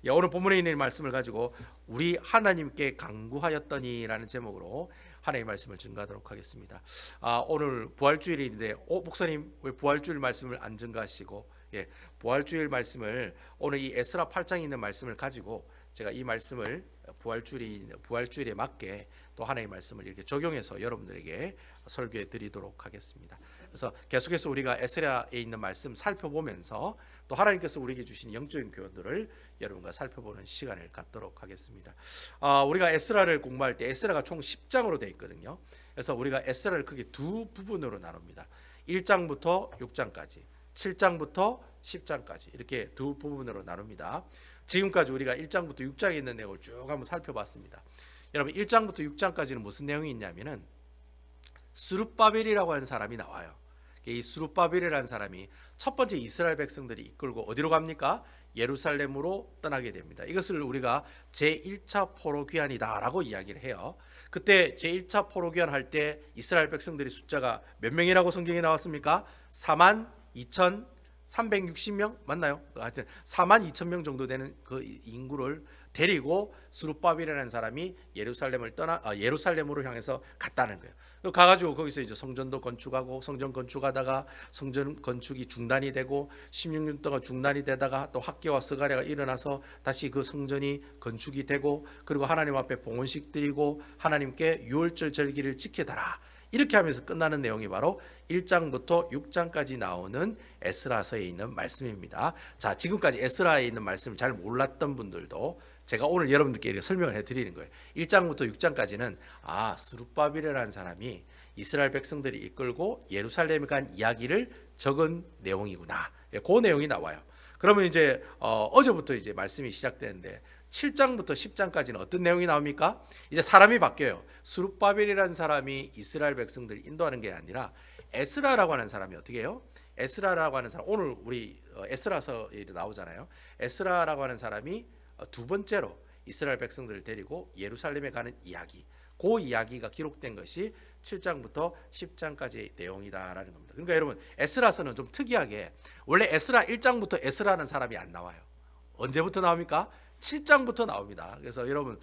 오늘 본문에 있는 말씀을 가지고 우리 하나님께 간구하였더니라는 제목으로 하나님의 말씀을 증가하도록 하겠습니다. 오늘 부활주일인데 목사님 왜 부활주일 말씀을 안 증가하시고 부활주일 말씀을 오늘 이 에스라 8장에 있는 말씀을 가지고 제가 이 말씀을 부활주일에 맞게 또 하나님의 말씀을 이렇게 적용해서 여러분들에게 설교해 드리도록 하겠습니다. 그래서 계속해서 우리가 에스라에 있는 말씀 살펴보면서 또 하나님께서 우리에게 주신 영적인 교훈들을 여러분과 살펴보는 시간을 갖도록 하겠습니다. 우리가 에스라를 공부할 때 에스라가 총 10장으로 되어 있거든요. 그래서 우리가 에스라를 크게 두 부분으로 나눕니다. 1장부터 6장까지, 7장부터 10장까지 이렇게 두 부분으로 나눕니다. 지금까지 우리가 1장부터 6장에 있는 내용을 쭉 한번 살펴봤습니다. 여러분 1장부터 6장까지는 무슨 내용이 있냐면은 스룹바벨이라고 하는 사람이 나와요. 이 스룹바벨이라는 사람이 첫 번째 이스라엘 백성들이 이끌고 어디로 갑니까? 예루살렘으로 떠나게 됩니다. 이것을 우리가 제1차 포로 귀환이다라고 이야기를 해요. 그때 제1차 포로 귀환할 때 이스라엘 백성들의 숫자가 몇 명이라고 성경에 나왔습니까? 42,360명 맞나요? 하여튼 42,000명 정도 되는 그 인구를 데리고 스룹바벨이라는 사람이 예루살렘으로 향해서 갔다는 거예요. 가가지고 거기서 이제 성전도 건축하고 성전 건축하다가 성전 건축이 중단이 되고 16년 동안 중단이 되다가 또 학개와 스가랴가 일어나서 다시 그 성전이 건축이 되고 그리고 하나님 앞에 봉헌식 드리고 하나님께 유월절 절기를 지켜달라 이렇게 하면서 끝나는 내용이 바로 1장부터 6장까지 나오는 에스라서에 있는 말씀입니다. 자, 지금까지 에스라에 있는 말씀을 잘 몰랐던 분들도 제가 오늘 여러분들께 이렇게 설명을 해드리는 거예요. 1장부터 6장까지는 스룹바벨이라는 사람이 이스라엘 백성들이 이끌고 예루살렘에 간 이야기를 적은 내용이구나. 그 내용이 나와요. 그러면 이제 어제부터 이제 말씀이 시작되는데 7장부터 10장까지는 어떤 내용이 나옵니까? 이제 사람이 바뀌어요. 스룹바벨이라는 사람이 이스라엘 백성들을 인도하는 게 아니라 에스라라고 하는 사람이 어떻게 해요? 에스라라고 하는 사람 오늘 우리 에스라서에 나오잖아요. 에스라라고 하는 사람이 두 번째로 이스라엘 백성들을 데리고 예루살렘에 가는 이야기, 그 이야기가 기록된 것이 7장부터 10장까지의 내용이다라는 겁니다. 그러니까 여러분 에스라서는 좀 특이하게 원래 에스라 1장부터 에스라는 사람이 안 나와요. 언제부터 나옵니까? 7장부터 나옵니다. 그래서 여러분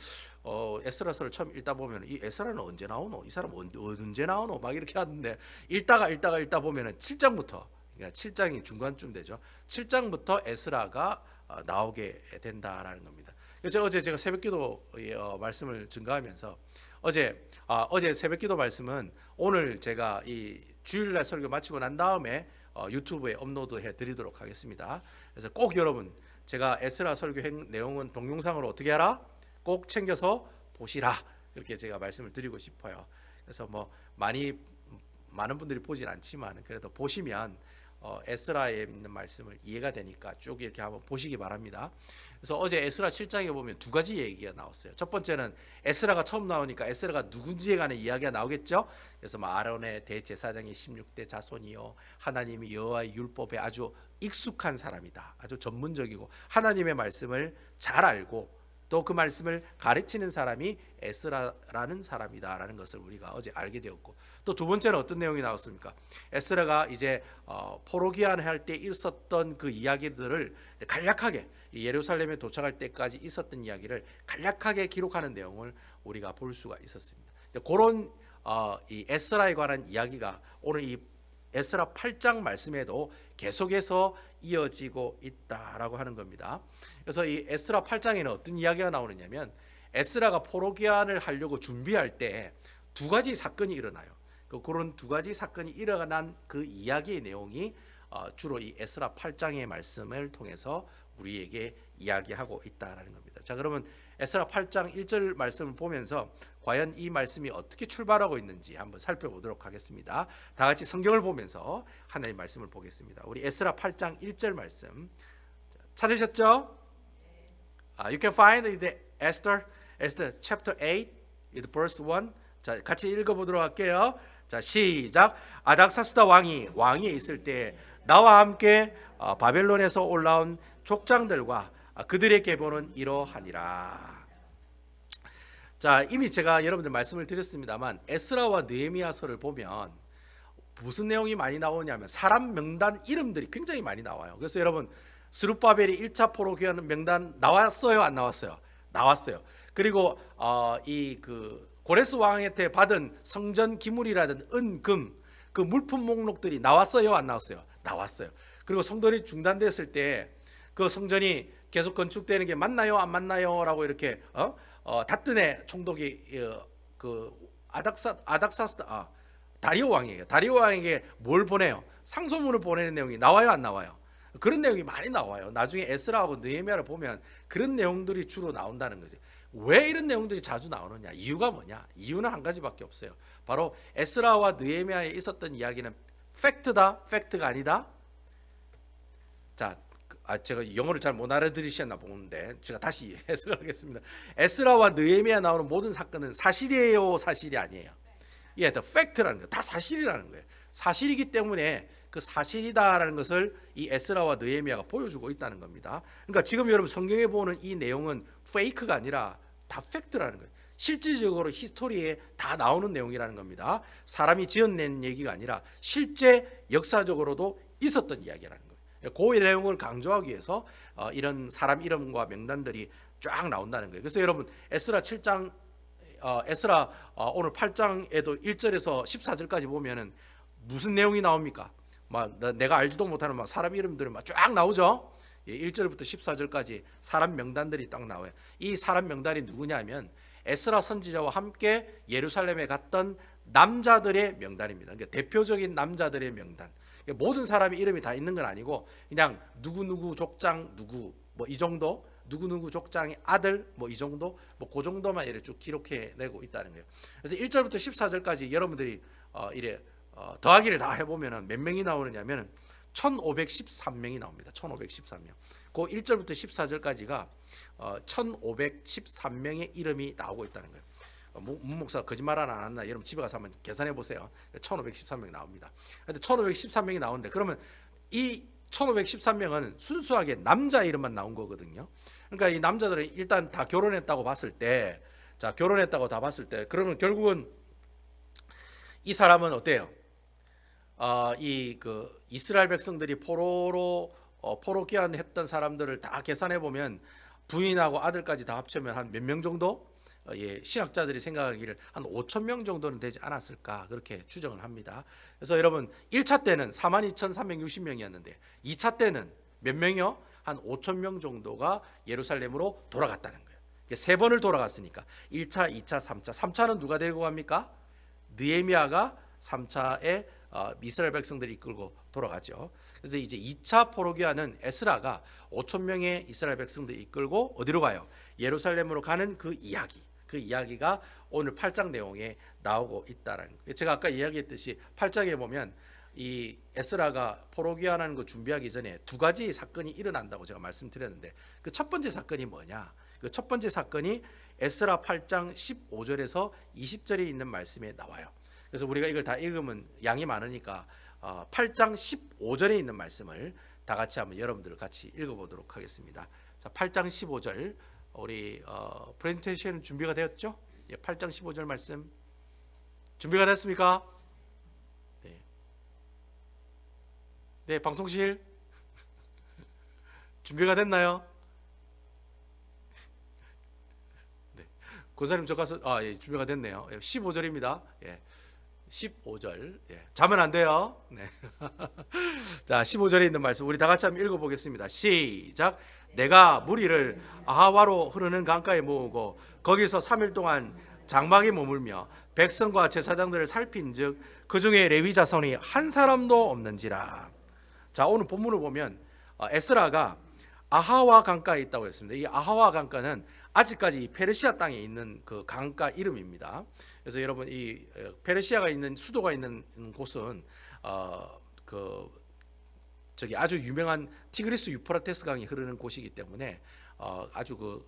에스라서를 처음 읽다 보면 이 에스라는 언제 나오노? 이 사람 언제 나오노? 막 이렇게 하는데 읽다 보면은 7장부터 그러니까 7장이 중간쯤 되죠. 7장부터 에스라가 나오게 된다라는 겁니다. 그래서 어제 제가 새벽기도 말씀을 증가하면서 어제 새벽기도 말씀은 오늘 제가 이 주일날 설교 마치고 난 다음에 유튜브에 업로드해 드리도록 하겠습니다. 그래서 꼭 여러분 제가 에스라 설교 내용은 동영상으로 어떻게 하라? 꼭 챙겨서 보시라 이렇게 제가 말씀을 드리고 싶어요. 그래서 많은 분들이 보진 않지만 그래도 보시면 에스라에 있는 말씀을 이해가 되니까 쭉 이렇게 한번 보시기 바랍니다. 그래서 어제 에스라 7장에 보면 두 가지 얘기가 나왔어요. 첫 번째는 에스라가 처음 나오니까 에스라가 누군지에 관한 이야기가 나오겠죠. 그래서 아론의 대제사장이 16대 자손이요 하나님이 여호와의 율법에 아주 익숙한 사람이다. 아주 전문적이고 하나님의 말씀을 잘 알고 또 그 말씀을 가르치는 사람이 에스라라는 사람이다라는 것을 우리가 어제 알게 되었고 또 두 번째는 어떤 내용이 나왔습니까? 에스라가 이제 포로 귀환할 때 있었던 그 이야기들을 간략하게 예루살렘에 도착할 때까지 있었던 이야기를 간략하게 기록하는 내용을 우리가 볼 수가 있었습니다. 그런 이 에스라에 관한 이야기가 오늘 이 에스라 8장 말씀에도 계속해서 이어지고 있다라고 하는 겁니다. 그래서 이 에스라 8장에는 어떤 이야기가 나오느냐면 에스라가 포로 귀환을 하려고 준비할 때 두 가지 사건이 일어나요. 그런 두 가지 사건이 일어난 그 이야기의 내용이 주로 이 에스라 8장의 말씀을 통해서 우리에게 이야기하고 있다라는 겁니다. 자, 그러면 에스라 8장 1절 말씀을 보면서 과연 이 말씀이 어떻게 출발하고 있는지 한번 살펴보도록 하겠습니다. 다 같이 성경을 보면서 하나님의 말씀을 보겠습니다. 우리 에스라 8장 1절 말씀 찾으셨죠? You can find the Esther chapter 8, verse 1. 자, 같이 읽어보도록 할게요. 자, 시작. 아닥사스다 왕이 있을 때 나와 함께 바벨론에서 올라온 족장들과 그들의 계보는 이러하니라. 자, 이미 제가 여러분들 말씀을 드렸습니다만 에스라와 느헤미야서를 보면 무슨 내용이 많이 나오냐면 사람 명단 이름들이 굉장히 많이 나와요. 그래서 여러분 스룹바벨이 1차 포로 귀환 명단 나왔어요, 안 나왔어요? 나왔어요. 그리고 이 그 고레스 왕한테 받은 성전 기물이라든 은금 그 물품 목록들이 나왔어요, 안 나왔어요? 나왔어요. 그리고 성전이 중단됐을 때 그 성전이 계속 건축되는 게 맞나요, 안 맞나요?라고 이렇게 다뜨네 총독이 그 다리오 왕이에요. 다리오 왕에게 뭘 보내요? 상소문을 보내는 내용이 나와요, 안 나와요? 그런 내용이 많이 나와요. 나중에 에스라하고 느헤미야를 보면 그런 내용들이 주로 나온다는 거지. 왜 이런 내용들이 자주 나오느냐? 이유가 뭐냐? 이유는 한 가지밖에 없어요. 바로 에스라와 느헤미야에 있었던 이야기는 팩트다, 팩트가 아니다. 자, 제가 영어를 잘 못 알아들으셨나 보는데 제가 다시 해석을 하겠습니다. 에스라와 느헤미야 나오는 모든 사건은 사실이에요, 사실이 아니에요? 예, the fact라는 거, 다 사실이라는 거예요. 사실이기 때문에 그 사실이다라는 것을 이 에스라와 느헤미야가 보여주고 있다는 겁니다. 그러니까 지금 여러분 성경에 보는 이 내용은 페이크가 아니라 다 팩트라는 거예요. 실질적으로 히스토리에 다 나오는 내용이라는 겁니다. 사람이 지어낸 얘기가 아니라 실제 역사적으로도 있었던 이야기라는 거예요. 그 내용을 강조하기 위해서 이런 사람 이름과 명단들이 쫙 나온다는 거예요. 그래서 여러분 에스라 7장 에스라 오늘 8장에도 1절에서 14절까지 보면은 무슨 내용이 나옵니까? 막 내가 알지도 못하는 막 사람 이름들이 막 쫙 나오죠. 1절부터 14절까지 사람 명단들이 딱 나와요. 이 사람 명단이 누구냐면 에스라 선지자와 함께 예루살렘에 갔던 남자들의 명단입니다. 그러니까 대표적인 남자들의 명단. 모든 사람의 이름이 다 있는 건 아니고 그냥 누구누구 족장 누구 뭐 이 정도, 누구누구 족장의 아들 뭐 이 정도, 뭐 그 정도만 이렇게 쭉 기록해 내고 있다는 거예요. 그래서 1절부터 14절까지 여러분들이 이래 더하기를 다 해보면은 몇 명이 나오느냐면 1513명이 나옵니다. 1513명. 그 1절부터 14절까지가 1513명의 이름이 나오고 있다는 거예요. 문 목사가 거짓말 안 했나? 여러분 집에 가서 한번 계산해 보세요. 1513명 나옵니다. 근데 1513명이 나오는데 그러면 이 1513명은 순수하게 남자 이름만 나온 거거든요. 그러니까 이 남자들은 일단 다 결혼했다고 봤을 때, 자 결혼했다고 다 봤을 때, 그러면 결국은 이 사람은 어때요? 이 그 이스라엘 백성들이 포로 귀환했던 사람들을 다 계산해 보면 부인하고 아들까지 다 합치면 한 몇 명 정도? 신학자들이 생각하기를 한 5천 명 정도는 되지 않았을까 그렇게 추정을 합니다. 그래서 여러분 1차 때는 42,360명이었는데 2차 때는 몇 명이요? 한 5천 명 정도가 예루살렘으로 돌아갔다는 거예요. 세 번을 돌아갔으니까 1차, 2차, 3차. 3차는 누가 데리고 갑니까? 느헤미야가 3차에 이스라엘 백성들이 이끌고 돌아가죠. 그래서 이제 2차 포로 귀환은 에스라가 5천 명의 이스라엘 백성들이 이끌고 어디로 가요? 예루살렘으로 가는 그 이야기. 그 이야기가 오늘 8장 내용에 나오고 있다라는 거예요. 제가 아까 이야기했듯이 8장에 보면 이 에스라가 포로 귀환하는 거 준비하기 전에 두 가지 사건이 일어난다고 제가 말씀드렸는데 그 첫 번째 사건이 뭐냐? 그 첫 번째 사건이 에스라 8장 15절에서 20절에 있는 말씀에 나와요. 그래서 우리가 이걸 다 읽으면 양이 많으니까 8장 15절에 있는 말씀을 다 같이 한번 여러분들 같이 읽어보도록 하겠습니다. 자, 8장 15절 우리 프레젠테이션 준비가 되었죠? 8장 15절 말씀 준비가 됐습니까? 네, 네 방송실 준비가 됐나요? 네, 권사님 저 가서 준비가 됐네요. 15절입니다. 15절. 자면 안 돼요. 네. 자, 15절에 있는 말씀 우리 다 같이 한번 읽어보겠습니다. 시작. 내가 무리를 아하와로 흐르는 강가에 모으고 거기서 3일 동안 장막에 머물며 백성과 제사장들을 살핀즉 그 중에 레위 자손이 한 사람도 없는지라. 자, 오늘 본문을 보면 에스라가 아하와 강가에 있다고 했습니다. 이 아하와 강가는 아직까지 페르시아 땅에 있는 그 강가 이름입니다. 그래서 여러분 이 페르시아가 있는 수도가 있는 곳은 저기 아주 유명한 티그리스 유프라테스 강이 흐르는 곳이기 때문에 아주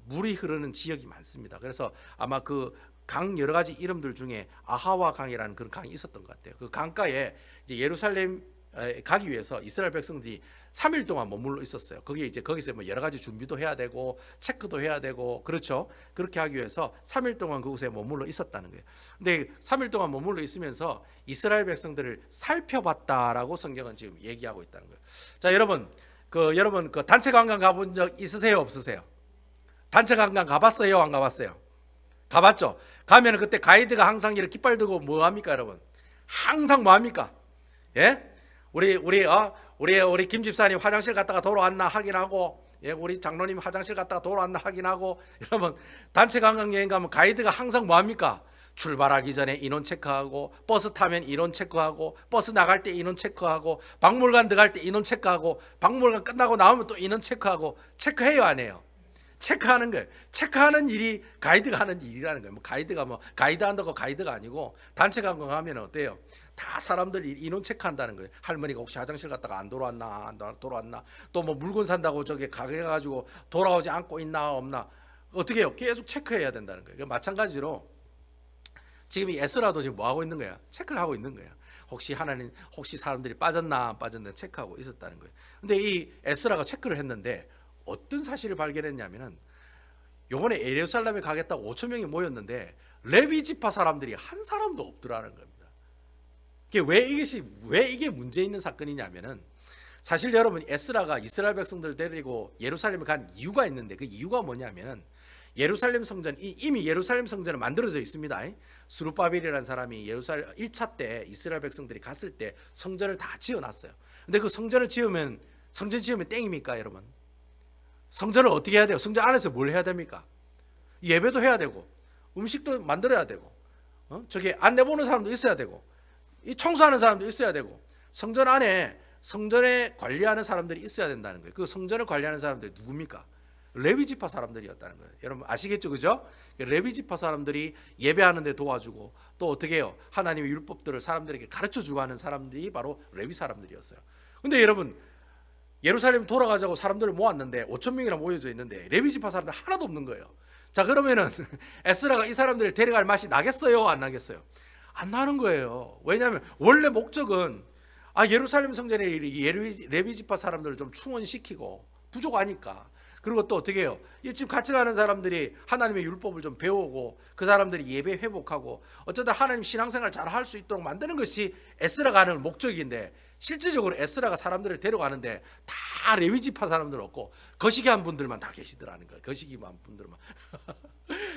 물이 흐르는 지역이 많습니다. 그래서 아마 그 강 여러 가지 이름들 중에 아하와 강이라는 그런 강이 있었던 것 같아요. 그 강가에 이제 예루살렘 가기 위해서 이스라엘 백성들이 3일 동안 머물러 있었어요. 거기에 이제 거기서 뭐 여러 가지 준비도 해야 되고 체크도 해야 되고 그렇죠. 그렇게 하기 위해서 3일 동안 그곳에 머물러 있었다는 거예요. 근데 3일 동안 머물러 있으면서 이스라엘 백성들을 살펴봤다라고 성경은 지금 얘기하고 있다는 거예요. 자, 여러분 그 여러분 그 단체 관광 가본 적 있으세요, 없으세요? 단체 관광 가봤어요, 안 가봤어요? 가봤죠. 가면 그때 가이드가 항상 이렇게 깃발 들고 뭐 합니까, 여러분? 항상 뭐 합니까? 예? 우리 김 집사님 화장실 갔다가 돌아왔나 확인하고, 예, 우리 장로님 화장실 갔다가 돌아왔나 확인하고. 여러분 단체 관광 여행 가면 가이드가 항상 뭐 합니까? 출발하기 전에 인원 체크하고, 버스 타면 인원 체크하고, 버스 나갈 때 인원 체크하고, 박물관 들어갈 때 인원 체크하고, 박물관 끝나고 나오면 또 인원 체크하고. 체크해요, 안 해요? 체크하는 거예요. 체크하는 일이 가이드가 하는 일이라는 거예요. 뭐 가이드가 뭐 가이드 한다고 가이드가 아니고, 단체 관광 하면 어때요? 다 사람들이 인원 체크한다는 거예요. 할머니가 혹시 화장실 갔다가 안 돌아왔나, 안 돌아왔나, 또 뭐 물건 산다고 저기 가게 가지고 돌아오지 않고 있나 없나, 어떻게 해요? 계속 체크해야 된다는 거예요. 마찬가지로 지금 이 에스라도 지금 뭐 하고 있는 거야? 체크를 하고 있는 거야. 혹시 사람들이 빠졌나 안 빠졌나 체크하고 있었다는 거예요. 근데 이 에스라가 체크를 했는데 어떤 사실을 발견했냐면은, 요번에 예루살렘에 가겠다고 5천 명이 모였는데 레위 지파 사람들이 한 사람도 없더라는 겁니다. 왜 이게 문제 있는 사건이냐면은, 사실 여러분 에스라가 이스라엘 백성들 데리고 예루살렘에 간 이유가 있는데, 그 이유가 뭐냐면은, 예루살렘 성전, 이미 예루살렘 성전은 만들어져 있습니다. 스룹바벨이라는 사람이 예루살렘 1차 때 이스라엘 백성들이 갔을 때 성전을 다 지어놨어요. 근데 그 성전 지으면 땡입니까, 여러분? 성전을 어떻게 해야 돼요? 성전 안에서 뭘 해야 됩니까? 예배도 해야 되고, 음식도 만들어야 되고, 저기 안내 보는 사람도 있어야 되고, 이 청소하는 사람도 있어야 되고, 성전 안에 성전에 관리하는 사람들이 있어야 된다는 거예요. 그 성전을 관리하는 사람들이 누굽니까? 레위 지파 사람들이었다는 거예요. 여러분 아시겠죠, 그죠? 레위 지파 사람들이 예배하는 데 도와주고, 또 어떻게 해요? 하나님의 율법들을 사람들에게 가르쳐주고 하는 사람들이 바로 레위 사람들이었어요. 근데 여러분 예루살렘 돌아가자고 사람들을 모았는데 5천 명이나 모여져 있는데 레위 지파 사람들 하나도 없는 거예요. 자, 그러면은 에스라가 이 사람들을 데려갈 맛이 나겠어요, 안 나겠어요? 안 나는 거예요. 왜냐하면 원래 목적은 예루살렘 성전에 레위 지파 사람들을 좀 충원시키고 부족하니까. 그리고 또 어떻게 해요? 지금 같이 가는 사람들이 하나님의 율법을 좀 배우고, 그 사람들이 예배 회복하고, 어쩌다 하나님 신앙생활 잘 할 수 있도록 만드는 것이 에스라가 하는 목적인데, 실질적으로 에스라가 사람들을 데려가는데 다 레위 지파 사람들 없고 거시기한 분들만 다 계시더라는 거예요. 거시기한 분들만.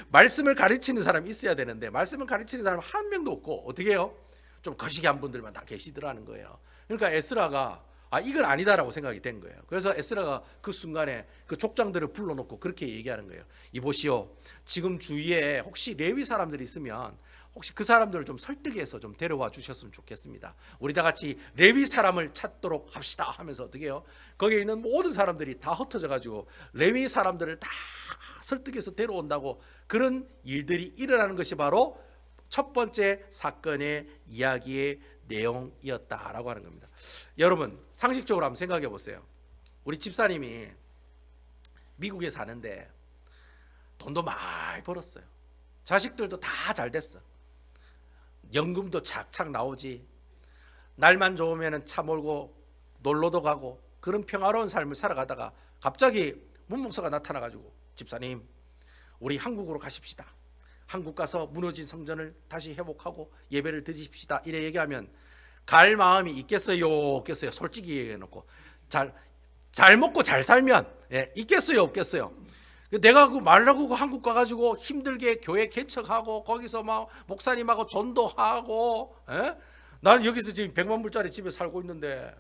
말씀을 가르치는 사람이 있어야 되는데 말씀을 가르치는 사람 한 명도 없고, 어떻게 해요? 좀 거시기한 분들만 다 계시더라는 거예요. 그러니까 에스라가 이건 아니다라고 생각이 된 거예요. 그래서 에스라가 그 순간에 그 족장들을 불러놓고 그렇게 얘기하는 거예요. 이보시오, 지금 주위에 혹시 레위 사람들이 있으면 혹시 그 사람들을 좀 설득해서 좀 데려와 주셨으면 좋겠습니다. 우리 다 같이 레위 사람을 찾도록 합시다 하면서 어떻게 해요? 거기에 있는 모든 사람들이 다 흩어져 가지고 레위 사람들을 다 설득해서 데려온다고, 그런 일들이 일어나는 것이 바로 첫 번째 사건의 이야기의 내용이었다라고 하는 겁니다. 여러분 상식적으로 한번 생각해 보세요. 우리 집사님이 미국에 사는데 돈도 많이 벌었어요. 자식들도 다 잘 됐어. 연금도 착착 나오지. 날만 좋으면 차 몰고 놀러도 가고, 그런 평화로운 삶을 살아가다가 갑자기 문목사가 나타나가지고, 집사님 우리 한국으로 가십시다. 한국 가서 무너진 성전을 다시 회복하고 예배를 드리십시다. 이래 얘기하면 갈 마음이 있겠어요, 없겠어요? 솔직히 얘기해놓고 잘 먹고 잘 살면 있겠어요, 없겠어요? 내가 그 말라고 한국 가가지고 힘들게 교회 개척하고 거기서 막 목사님하고 전도하고, 난 여기서 지금 100만 불짜리 집에 살고 있는데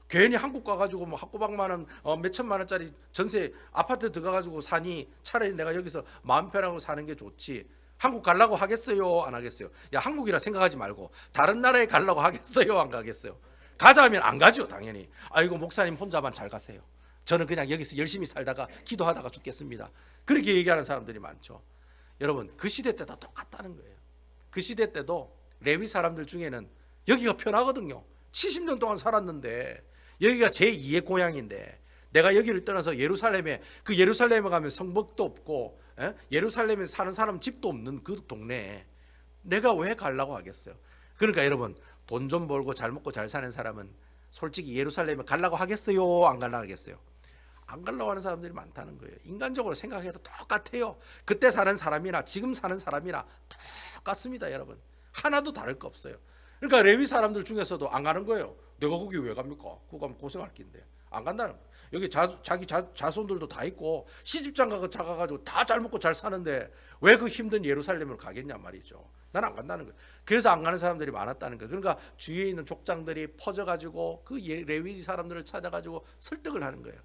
괜히 한국 가가지고 뭐 학고박만 원, 몇천만 원짜리 전세 아파트 들어가가지고 사니, 차라리 내가 여기서 마음 편하고 사는 게 좋지. 한국 가려고 하겠어요, 안 하겠어요? 야, 한국이라 생각하지 말고 다른 나라에 가려고 하겠어요, 안 가겠어요? 가자면 안 가죠, 당연히. 아이고 목사님 혼자만 잘 가세요. 저는 그냥 여기서 열심히 살다가 기도하다가 죽겠습니다. 그렇게 얘기하는 사람들이 많죠. 여러분 그 시대 때도 똑같다는 거예요. 그 시대 때도 레위 사람들 중에는 여기가 편하거든요. 70년 동안 살았는데 여기가 제2의 고향인데, 내가 여기를 떠나서 예루살렘에 가면 성벽도 없고 예루살렘에 사는 사람 집도 없는 그 동네에 내가 왜 가려고 하겠어요? 그러니까 여러분 돈 좀 벌고 잘 먹고 잘 사는 사람은 솔직히 예루살렘에 가려고 하겠어요, 안 가려고 하겠어요? 안 가려고 하는 사람들이 많다는 거예요. 인간적으로 생각해도 똑같아요. 그때 사는 사람이나 지금 사는 사람이나 똑같습니다, 여러분. 하나도 다를 거 없어요. 그러니까 레위 사람들 중에서도 안 가는 거예요. 내가 거기 왜 갑니까? 그거 가면 고생할 긴데. 안 간다는 거예요. 여기 자기 자손들도 다 있고 시집장가가 가가지고 다 잘 먹고 잘 사는데 왜 그 힘든 예루살렘으로 가겠냐 말이죠. 난 안 간다는 거예요. 그래서 안 가는 사람들이 많았다는 거예요. 그러니까 주위에 있는 족장들이 퍼져가지고 그 레위 사람들을 찾아가지고 설득을 하는 거예요.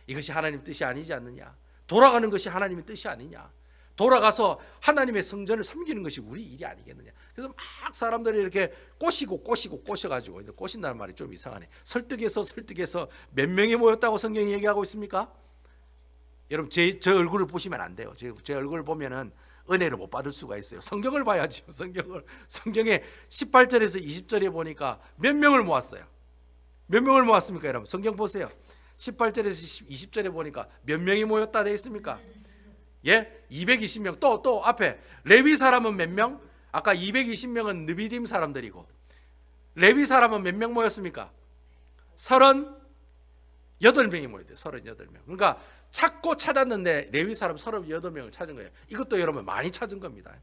이것이 하나님 뜻이 아니지 않느냐. 돌아가는 것이 하나님의 뜻이 아니냐. 돌아가서 하나님의 성전을 섬기는 것이 우리 일이 아니겠느냐. 그래서 막 사람들이 이렇게 꼬셔가지고, 꼬신다는 말이 좀 이상하네. 설득해서 몇 명이 모였다고 성경이 얘기하고 있습니까? 여러분 제 얼굴을 보시면 안 돼요. 제 얼굴을 보면은 은혜를 못 받을 수가 있어요. 성경을 봐야죠. 성경에 18절에서 20절에 보니까 몇 명을 모았어요. 몇 명을 모았습니까, 여러분? 성경 보세요. 18절에서 20절에 보니까 몇 명이 모였다 되어 있습니까? 예? 220명. 또 앞에 레위 사람은 몇 명? 아까 220명은 느비딤 사람들이고 레위 사람은 몇 명 모였습니까? 38명이 모였대요. 38명. 그러니까 찾고 찾았는데 레위 사람 38명을 찾은 거예요. 이것도 여러분 많이 찾은 겁니다.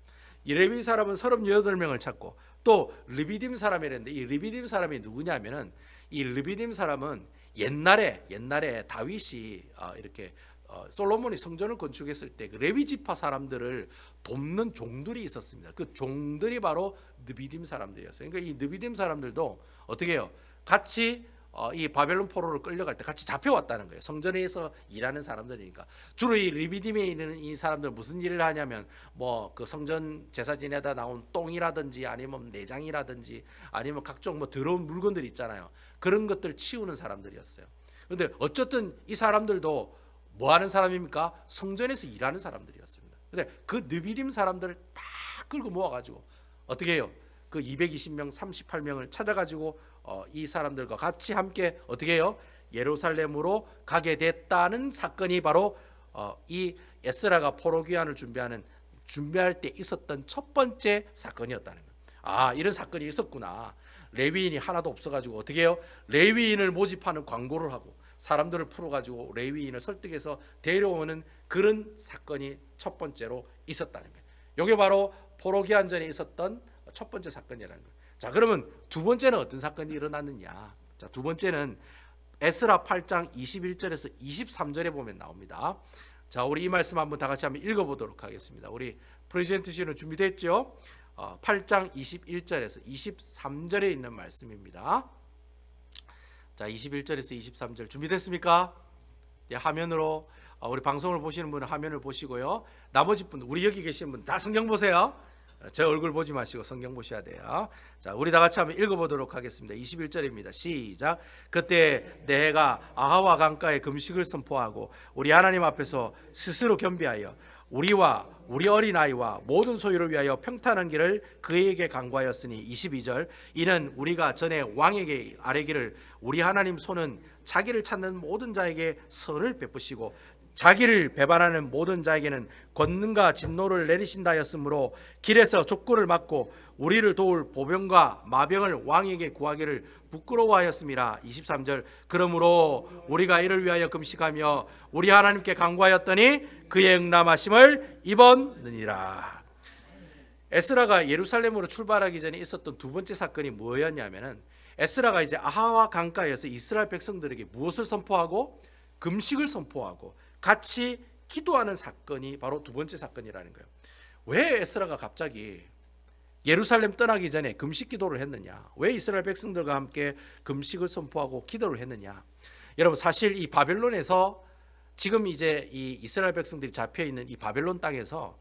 이 레위 사람은 38명을 찾고 또 르비딤 사람이랬는데 이 르비딤 사람이 누구냐면은 이 르비딤 사람은 옛날에 다윗이 이렇게 솔로몬이 성전을 건축했을 때 그 레위 지파 사람들을 돕는 종들이 있었습니다. 그 종들이 바로 느비딤 사람들이었어요. 그러니까 이 느비딤 사람들도 어떻게 해요? 같이 이 바벨론 포로를 끌려갈 때 같이 잡혀왔다는 거예요. 성전에서 일하는 사람들이니까. 주로 이 르비딤에 있는 이 사람들 무슨 일을 하냐면 뭐 그 성전 제사 지내다 나온 똥이라든지 아니면 내장이라든지 아니면 각종 뭐 더러운 물건들 있잖아요. 그런 것들 치우는 사람들이었어요. 그런데 어쨌든 이 사람들도 뭐 하는 사람입니까? 성전에서 일하는 사람들이었습니다. 근데 그 느비딤 사람들을 다 끌고 모아가지고 어떻게 해요? 그 220명, 38명을 찾아가지고 이 사람들과 같이 함께 어떻게 해요? 예루살렘으로 가게 됐다는 사건이 바로 이 에스라가 포로 귀환을 준비할 때 있었던 첫 번째 사건이었다는 거예요. 아, 이런 사건이 있었구나. 레위인이 하나도 없어가지고 어떻게 해요? 레위인을 모집하는 광고를 하고 사람들을 풀어가지고 레위인을 설득해서 데려오는 그런 사건이 첫 번째로 있었다는 거예요. 이게 바로 포로 귀환 전에 있었던 첫 번째 사건이라는 거예요. 자, 그러면 두 번째는 어떤 사건이 일어났느냐? 자, 두 번째는 에스라 8장 21절에서 23절에 보면 나옵니다. 자, 우리 이 말씀 한번 다 같이 한번 읽어보도록 하겠습니다. 우리 프레젠테이션은 준비됐죠? 8장 21절에서 23절에 있는 말씀입니다. 자, 21절에서 23절 준비됐습니까? 예, 화면으로 우리 방송을 보시는 분은 화면을 보시고요. 나머지 분, 우리 여기 계신 분 다 성경 보세요. 제 얼굴 보지 마시고 성경 보셔야 돼요. 자, 우리 다 같이 한번 읽어보도록 하겠습니다. 21절입니다. 시작. 그때 내가 아하와 강가에 금식을 선포하고 우리 하나님 앞에서 스스로 겸비하여 우리와 우리 어린아이와 모든 소유를 위하여 평탄한 길을 그에게 간구하였으니 22절 이는 우리가 전에 왕에게 아뢰기를 우리 하나님 손은 자기를 찾는 모든 자에게 선을 베푸시고 자기를 배반하는 모든 자에게는 권능과 진노를 내리신다 하였으므로 길에서 족구를 막고 우리를 도울 보병과 마병을 왕에게 구하기를 부끄러워하였음이라. 23절 그러므로 우리가 이를 위하여 금식하며 우리 하나님께 간구하였더니 그의 응남하심을 입었느니라. 에스라가 예루살렘으로 출발하기 전에 있었던 두 번째 사건이 뭐였냐면은 에스라가 이제 아하와 강가에서 이스라엘 백성들에게 무엇을 선포하고 금식을 선포하고 같이 기도하는 사건이 바로 두 번째 사건이라는 거예요. 왜 에스라가 갑자기 예루살렘 떠나기 전에 금식 기도를 했느냐? 왜 이스라엘 백성들과 함께 금식을 선포하고 기도를 했느냐? 여러분 사실 이 바벨론에서 지금 이제 이 이스라엘 백성들이 잡혀 있는 이 바벨론 땅에서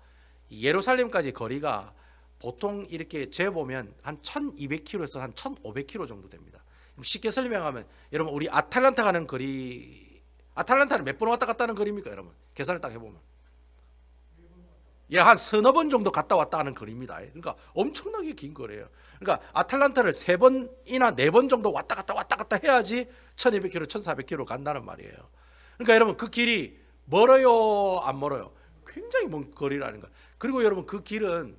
예루살렘까지 거리가 보통 이렇게 재보면 한 1200km에서 한 1500km 정도 됩니다. 쉽게 설명하면 여러분 우리 아틀란타 가는 거리, 아틀란타는 몇 번 왔다 갔다 하는 거리입니까, 여러분? 계산을 딱 해보면 한 서너 번 정도 갔다 왔다 하는 거리입니다. 그러니까 엄청나게 긴 거리예요. 그러니까 아틀란타를 3번이나 4번 정도 왔다 갔다 해야지 1200km, 1400km 간다는 말이에요. 그러니까 여러분 그 길이 멀어요, 안 멀어요? 굉장히 먼 거리라는 거예요. 그리고 여러분 그 길은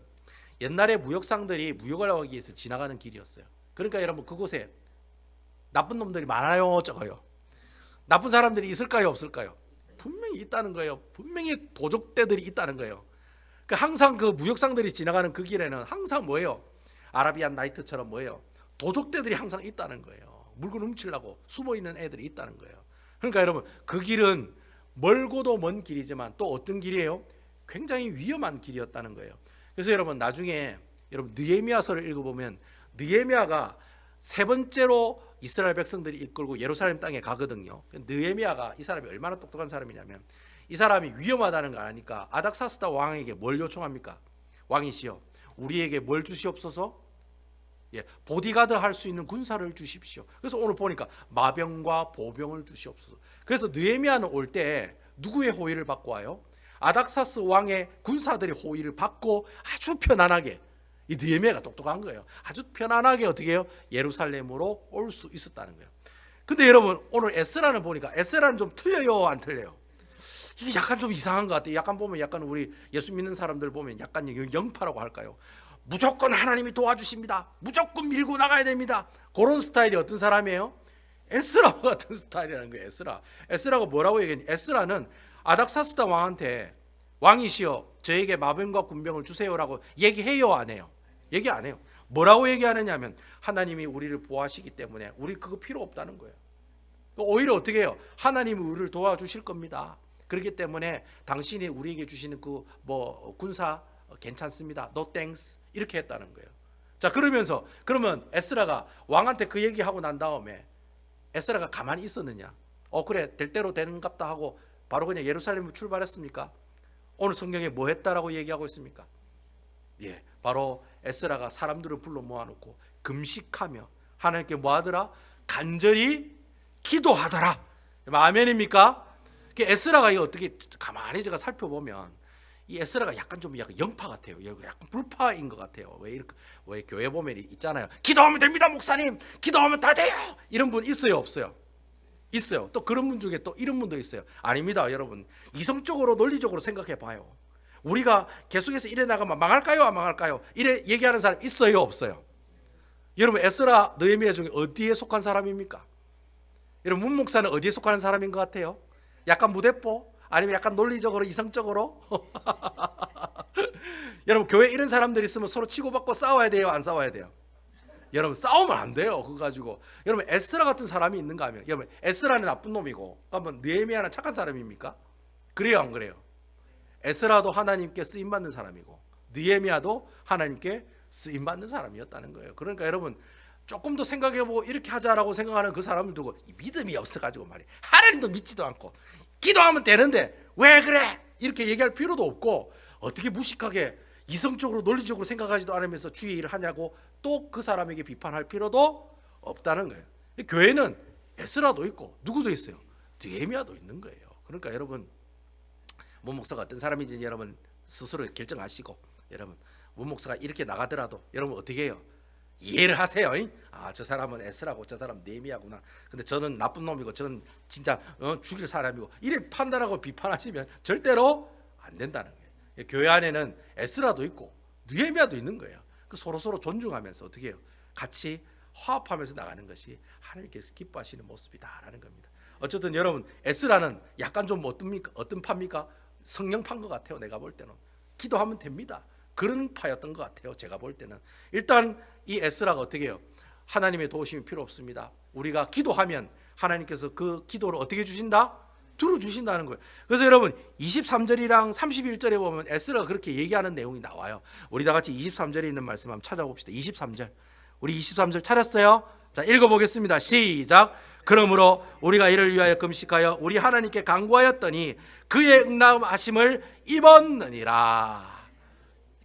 옛날에 무역상들이 무역을 하기 위해서 지나가는 길이었어요. 그러니까 여러분 그곳에 나쁜 놈들이 많아요, 적어요? 나쁜 사람들이 있을까요, 없을까요? 분명히 있다는 거예요. 분명히 도적대들이 있다는 거예요. 그러니까 항상 그 무역상들이 지나가는 그 길에는 항상 뭐예요? 아라비안 나이트처럼 뭐예요? 도적대들이 항상 있다는 거예요. 물건 훔치려고 숨어 있는 애들이 있다는 거예요. 그러니까 여러분 그 길은 멀고도 먼 길이지만 또 어떤 길이에요? 굉장히 위험한 길이었다는 거예요. 그래서 여러분 나중에 여러분 느헤미야서를 읽어보면 느헤미야가 세 번째로 이스라엘 백성들이 이끌고 예루살렘 땅에 가거든요. 느헤미야가 이 사람이 얼마나 똑똑한 사람이냐면 이 사람이 위험하다는 걸 아니까 아닥사스다 왕에게 뭘 요청합니까? 왕이시여 우리에게 뭘 주시옵소서? 보디가드 할 수 있는 군사를 주십시오. 그래서 오늘 보니까 마병과 보병을 주시옵소서. 그래서 느헤미야는 올 때 누구의 호의를 받고 와요? 아닥사스 왕의 군사들의 호의를 받고 아주 편안하게, 이 느헤미야가 똑똑한 거예요. 아주 편안하게 어떻게 해요? 예루살렘으로 올 수 있었다는 거예요. 근데 여러분 오늘 에스라는 보니까 에스라는 좀 틀려요, 안 틀려요? 이게 약간 좀 이상한 것 같아요. 약간 보면 약간 우리 예수 믿는 사람들 보면 약간 영파라고 할까요? 무조건 하나님이 도와주십니다. 무조건 밀고 나가야 됩니다. 그런 스타일이 어떤 사람이에요? 에스라 같은 스타일이라는 거예요. 에스라가 뭐라고 얘기했니? 에스라는 아닥사스다 왕한테 왕이시여 저에게 마병과 군병을 주세요라고 얘기해요, 안 해요? 얘기 안 해요. 뭐라고 얘기하느냐 하면 하나님이 우리를 보호하시기 때문에 우리 그거 필요 없다는 거예요. 오히려 어떻게 해요? 하나님이 우리를 도와주실 겁니다. 그렇기 때문에 당신이 우리에게 주시는 그 군사 괜찮습니다. No thanks. 이렇게 했다는 거예요. 자, 그러면 에스라가 왕한테 그 얘기하고 난 다음에 에스라가 가만히 있었느냐? 그래 될 대로 되는갑다 하고 바로 그냥 예루살렘으로 출발했습니까? 오늘 성경에 뭐 했다라고 얘기하고 있습니까? 바로 에스라가 사람들을 불러 모아놓고 금식하며 하나님께 뭐 하더라? 간절히 기도하더라. 아멘입니까? 에스라가 이거 어떻게 가만히 제가 살펴보면 이 에스라가 약간 영파 같아요. 약간 불파인 것 같아요. 왜 교회 보면 있잖아요. 기도하면 됩니다, 목사님. 기도하면 다 돼요. 이런 분 있어요, 없어요? 있어요. 또 그런 분 중에 또 이런 분도 있어요. 아닙니다, 여러분. 이성적으로 논리적으로 생각해 봐요. 우리가 계속해서 이래 나가면 망할까요, 안 망할까요? 이래 얘기하는 사람 있어요, 없어요? 여러분 에스라 느헤미야 중에 어디에 속한 사람입니까? 여러분 문 목사는 어디에 속하는 사람인 것 같아요? 약간 무대뽀? 아니면 약간 논리적으로 이성적으로? 여러분 교회 이런 사람들이 있으면 서로 치고받고 싸워야 돼요, 안 싸워야 돼요? 여러분 싸우면 안 돼요. 그거 가지고. 여러분 에스라 같은 사람이 있는가 하면 여러분 에스라는 나쁜 놈이고 그러면 느헤미야는 착한 사람입니까? 그래요, 안 그래요? 에스라도 하나님께 쓰임받는 사람이고 느헤미야도 하나님께 쓰임받는 사람이었다는 거예요. 그러니까 여러분 조금 더 생각해보고 이렇게 하자라고 생각하는 그 사람을 두고 믿음이 없어가지고 말이에요. 하나님도 믿지도 않고 기도하면 되는데 왜 그래? 이렇게 얘기할 필요도 없고 어떻게 무식하게 이성적으로 논리적으로 생각하지도 않으면서 주의 일을 하냐고 또 그 사람에게 비판할 필요도 없다는 거예요. 교회는 에스라도 있고 누구도 있어요? 느헤미야도 있는 거예요. 그러니까 여러분 문 목사가 어떤 사람인지 여러분 스스로 결정하시고 여러분 문 목사가 이렇게 나가더라도 여러분 어떻게 해요? 이해를 하세요. 저 사람은 에스라고 저 사람은 느헤미야구나. 근데 저는 나쁜 놈이고 저는 진짜 죽일 사람이고 이렇게 판단하고 비판하시면 절대로 안 된다는 거예요. 교회 안에는 에스라도 있고 느헤미야도 있는 거예요. 서로 존중하면서 어떻게 해요? 같이 화합하면서 나가는 것이 하나님께서 기뻐하시는 모습이다라는 겁니다. 어쨌든 여러분 에스라는 약간 좀 어떤 파입니까? 성령파인 것 같아요. 내가 볼 때는 기도하면 됩니다. 그런 파였던 것 같아요. 제가 볼 때는 일단 이 에스라가 어떻게 해요? 하나님의 도우심이 필요 없습니다. 우리가 기도하면 하나님께서 그 기도를 어떻게 주신다? 들어주신다는 거예요. 그래서 여러분 23절이랑 31절에 보면 에스라가 그렇게 얘기하는 내용이 나와요. 우리 다 같이 23절에 있는 말씀 한번 찾아봅시다. 23절 우리 23절 찾았어요? 자 읽어보겠습니다. 시작. 그러므로 우리가 이를 위하여 금식하여 우리 하나님께 간구하였더니 그의 응답하심을 입었느니라.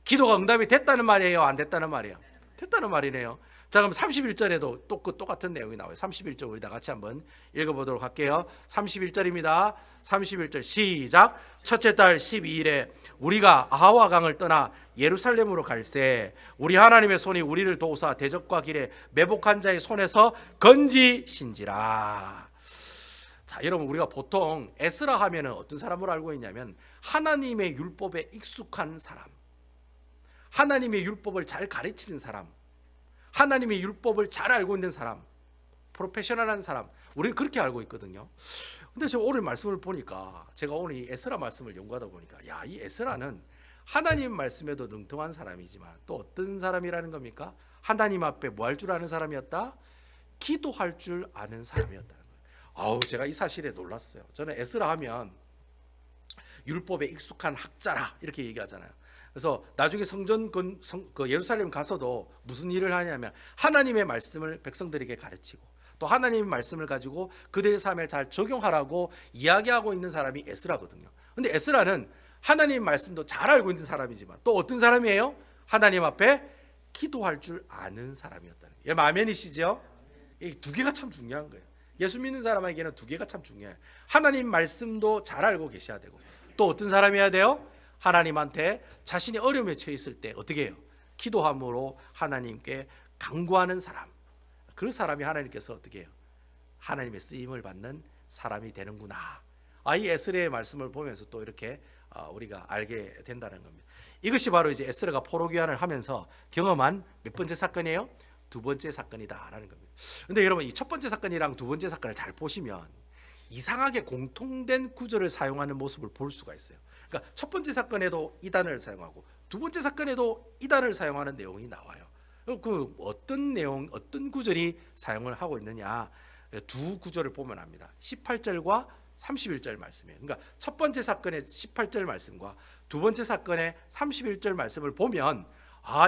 기도가 응답이 됐다는 말이에요, 안 됐다는 말이에요? 됐다는 말이네요. 자 그럼 31절에도 또 똑같은 내용이 나와요. 31절 우리 다 같이 한번 읽어보도록 할게요. 31절입니다. 31절 시작. 첫째 달 12일에 우리가 아하와 강을 떠나 예루살렘으로 갈새 우리 하나님의 손이 우리를 도우사 대적과 길에 매복한 자의 손에서 건지신지라. 자 여러분 우리가 보통 에스라 하면은 어떤 사람으로 알고 있냐면 하나님의 율법에 익숙한 사람, 하나님의 율법을 잘 가르치는 사람, 하나님의 율법을 잘 알고 있는 사람, 프로페셔널한 사람, 우리는 그렇게 알고 있거든요. 근데 제가 오늘 말씀을 보니까 제가 오늘 이 에스라 말씀을 연구하다 보니까 이 에스라는 하나님 말씀에도 능통한 사람이지만 또 어떤 사람이라는 겁니까? 하나님 앞에 뭐 할 줄 아는 사람이었다? 기도할 줄 아는 사람이었다는 거예요. 아우 제가 이 사실에 놀랐어요. 저는 에스라 하면 율법에 익숙한 학자라 이렇게 얘기하잖아요. 그래서 나중에 그 예루살렘 가서도 무슨 일을 하냐면 하나님의 말씀을 백성들에게 가르치고 또 하나님의 말씀을 가지고 그들의 삶에 잘 적용하라고 이야기하고 있는 사람이 에스라거든요. 근데 에스라는 하나님 말씀도 잘 알고 있는 사람이지만 또 어떤 사람이에요? 하나님 앞에 기도할 줄 아는 사람이었다는 거예요. 아멘이시죠? 이 두 개가 참 중요한 거예요. 예수 믿는 사람에게는 두 개가 참 중요해요. 하나님 말씀도 잘 알고 계셔야 되고 또 어떤 사람이어야 돼요? 하나님한테 자신이 어려움에 처해 있을 때 어떻게 해요? 기도함으로 하나님께 간구하는 사람. 그 사람이 하나님께서 어떻게 해요? 하나님의 쓰임을 받는 사람이 되는구나. 이 에스라의 말씀을 보면서 또 이렇게 우리가 알게 된다는 겁니다. 이것이 바로 이제 에스라가 포로 귀환을 하면서 경험한 몇 번째 사건이에요? 두 번째 사건이다라는 겁니다. 근데 여러분 이 첫 번째 사건이랑 두 번째 사건을 잘 보시면 이상하게 공통된 구절을 사용하는 모습을 볼 수가 있어요. 그러니까 첫 번째 사건에도 이단을 사용하고 두 번째 사건에도 이단을 사용하는 내용이 나와요. 그 어떤 내용, 어떤 구절이 사용을 하고 있느냐? 두 구절을 보면 압니다. 18절과 31절 말씀이에요. 그러니까 첫 번째 사건의 18절 말씀과 두 번째 사건의 31절 말씀을 보면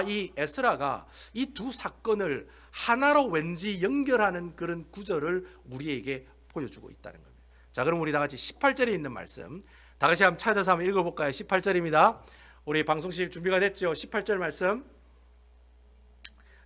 이 에스라가 이 두 사건을 하나로 왠지 연결하는 그런 구절을 우리에게 보여주고 있다는 겁니다. 자, 그럼 우리 다 같이 18절에 있는 말씀 다 같이 한번 찾아서 한번 읽어볼까요? 18절입니다. 우리 방송실 준비가 됐죠? 18절 말씀.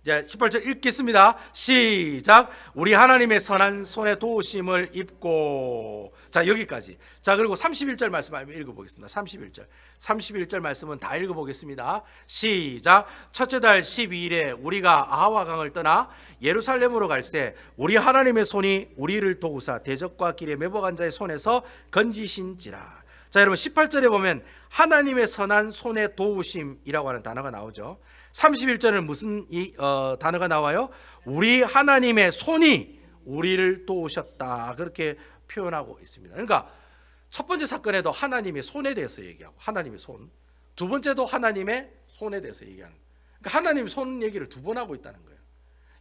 자, 18절 읽겠습니다. 시작. 우리 하나님의 선한 손에 도우심을 입고. 자, 여기까지. 자, 그리고 31절 말씀 한번 읽어보겠습니다. 31절 말씀은 다 읽어보겠습니다. 시작. 첫째 달 12일에 우리가 아하와강을 떠나 예루살렘으로 갈새 우리 하나님의 손이 우리를 도우사 대적과 길에 매복한 자의 손에서 건지신지라. 자, 여러분 18절에 보면 하나님의 선한 손에 도우심이라고 하는 단어가 나오죠. 31절은 무슨 단어가 나와요? 우리 하나님의 손이 우리를 도우셨다. 그렇게 표현하고 있습니다. 그러니까 첫 번째 사건에도 하나님의 손에 대해서 얘기하고 하나님의 손. 두 번째도 하나님의 손에 대해서 얘기하는 거예요. 그러니까 하나님의 손 얘기를 두 번 하고 있다는 거예요.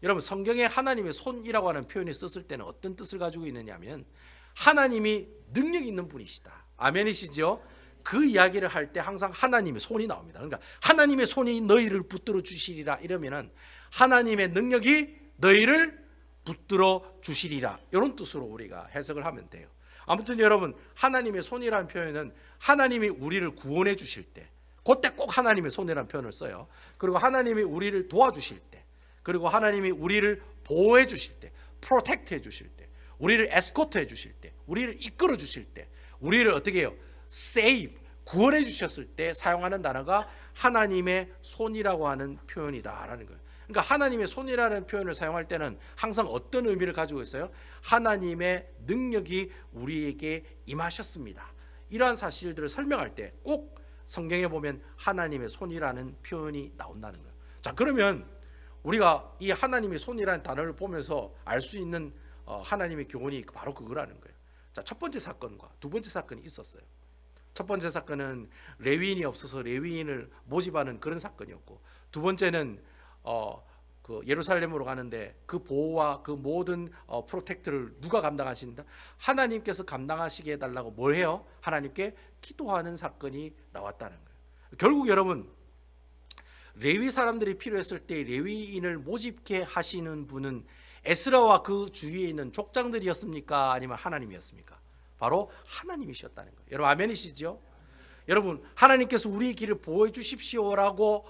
여러분 성경에 하나님의 손이라고 하는 표현이 썼을 때는 어떤 뜻을 가지고 있느냐면 하나님이 능력 있는 분이시다. 아멘이시죠? 그 이야기를 할 때 항상 하나님의 손이 나옵니다. 그러니까 하나님의 손이 너희를 붙들어 주시리라 이러면은 하나님의 능력이 너희를 붙들어 주시리라 이런 뜻으로 우리가 해석을 하면 돼요. 아무튼 여러분 하나님의 손이라는 표현은 하나님이 우리를 구원해 주실 때 그때 꼭 하나님의 손이라는 표현을 써요. 그리고 하나님이 우리를 도와주실 때 그리고 하나님이 우리를 보호해 주실 때 프로텍트 해 주실 때 우리를 에스코트 해 주실 때 우리를 이끌어 주실 때 우리를 어떻게 해요? save, 구원해 주셨을 때 사용하는 단어가 하나님의 손이라고 하는 표현이다라는 거예요. 그러니까 하나님의 손이라는 표현을 사용할 때는 항상 어떤 의미를 가지고 있어요? 하나님의 능력이 우리에게 임하셨습니다. 이러한 사실들을 설명할 때 꼭 성경에 보면 하나님의 손이라는 표현이 나온다는 거예요. 자, 그러면 우리가 이 하나님의 손이라는 단어를 보면서 알 수 있는 하나님의 교훈이 바로 그거라는 거예요. 자, 첫 번째 사건과 두 번째 사건이 있었어요. 첫 번째 사건은 레위인이 없어서 레위인을 모집하는 그런 사건이었고 두 번째는 그 예루살렘으로 가는데 그 보호와 그 모든 프로텍트를 누가 감당하신다? 하나님께서 감당하시게 해달라고 뭘 해요? 하나님께 기도하는 사건이 나왔다는 거예요. 결국 여러분 레위 사람들이 필요했을 때 레위인을 모집케 하시는 분은 에스라와 그 주위에 있는 족장들이었습니까? 아니면 하나님이었습니까? 바로 하나님이셨다는 거예요. 여러분 아멘이시죠? 여러분 하나님께서 우리의 길을 보호해 주십시오라고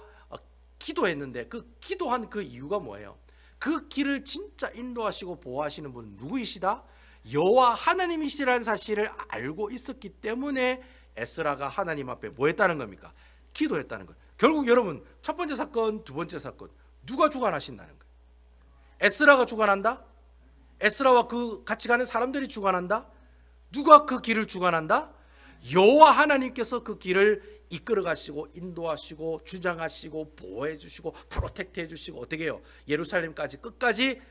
기도했는데 그 기도한 그 이유가 뭐예요? 그 길을 진짜 인도하시고 보호하시는 분은 누구이시다? 여호와 하나님이시라는 사실을 알고 있었기 때문에 에스라가 하나님 앞에 뭐 했다는 겁니까? 기도했다는 거예요. 결국 여러분 첫 번째 사건, 두 번째 사건 누가 주관하신다는 거예요? 에스라가 주관한다? 에스라와 그 같이 가는 사람들이 주관한다? 누가 그 길을 주관한다? 여호와 하나님께서 그 길을 이끌어 가시고 인도하시고 주장하시고 보호해 주시고 프로텍트 해 주시고 어떻게 해요? 예루살렘까지 끝까지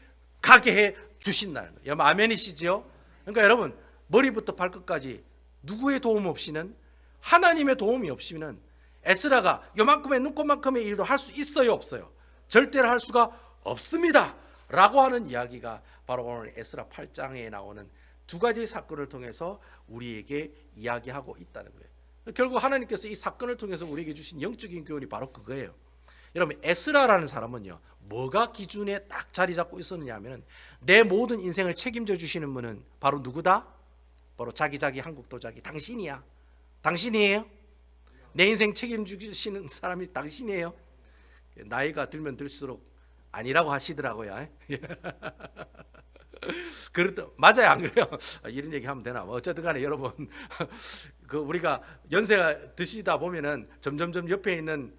가게 해 주신다는 거예요. 여러분 아멘이시죠? 그러니까 여러분 머리부터 발끝까지 누구의 도움 없이는 하나님의 도움이 없이는 에스라가 요만큼의 눈꽃만큼의 일도 할 수 있어요 없어요? 절대로 할 수가 없습니다 라고 하는 이야기가 바로 오늘 에스라 8장에 나오는 두 가지의 사건을 통해서 우리에게 이야기하고 있다는 거예요. 결국 하나님께서 이 사건을 통해서 우리에게 주신 영적인 교훈이 바로 그거예요. 여러분, 에스라라는 사람은요, 뭐가 기준에 딱 자리 잡고 있었느냐 하면, 내 모든 인생을 책임져 주시는 분은 바로 누구다? 바로 자기 한국도자기 당신이야. 당신이에요. 내 인생 책임지시는 사람이 당신이에요. 나이가 들면 들수록 아니라고 하시더라고요. 그렇다, 맞아요, 안 그래요? 이런 얘기 하면 되나? 어쨌든 간에 여러분, 그 우리가 연세가 드시다 보면은 점점점 옆에 있는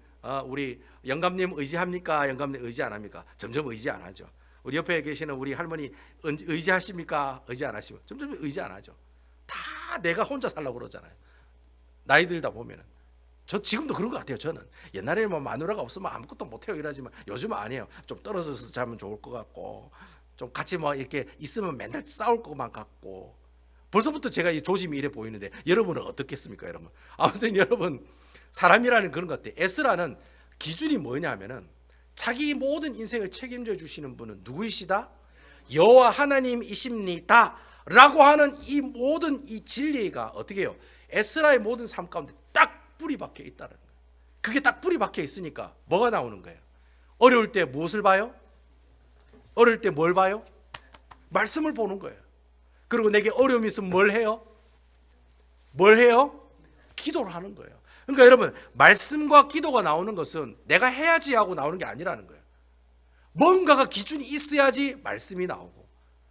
우리 영감님 의지합니까? 영감님 의지 안 합니까? 점점 의지 안 하죠. 우리 옆에 계시는 우리 할머니 의지하십니까? 의지 안 하십니까? 점점 의지 안 하죠. 다 내가 혼자 살려고 그러잖아요. 나이 들다 보면은. 저 지금도 그런 것 같아요. 저는 옛날에는 뭐 마누라가 없으면 아무것도 못해요 이러지만 요즘은 아니에요. 좀 떨어져서 자면 좋을 것 같고, 좀 같이 뭐 이렇게 있으면 맨날 싸울 것만 같고, 벌써부터 제가 이 조짐이 이래 보이는데 여러분은 어떻겠습니까, 여러분? 아무튼 여러분, 사람이라는 그런 것 같아요. 에스라는 기준이 뭐냐면은, 자기 모든 인생을 책임져 주시는 분은 누구이시다? 여호와 하나님이십니다 라고 하는 이 모든 이 진리가 어떻게 해요? 에스라의 모든 삶 가운데 딱 뿌리 박혀 있다는 거예요. 그게 딱 뿌리 박혀 있으니까 뭐가 나오는 거예요? 어려울 때 무엇을 봐요? 어려울 때 뭘 봐요? 말씀을 보는 거예요. 그리고 내게 어려움이 있으면 뭘 해요? 뭘 해요? 기도를 하는 거예요. 그러니까 여러분, 말씀과 기도가 나오는 것은 내가 해야지 하고 나오는 게 아니라는 거예요. 뭔가가 기준이 있어야지 말씀이 나오고,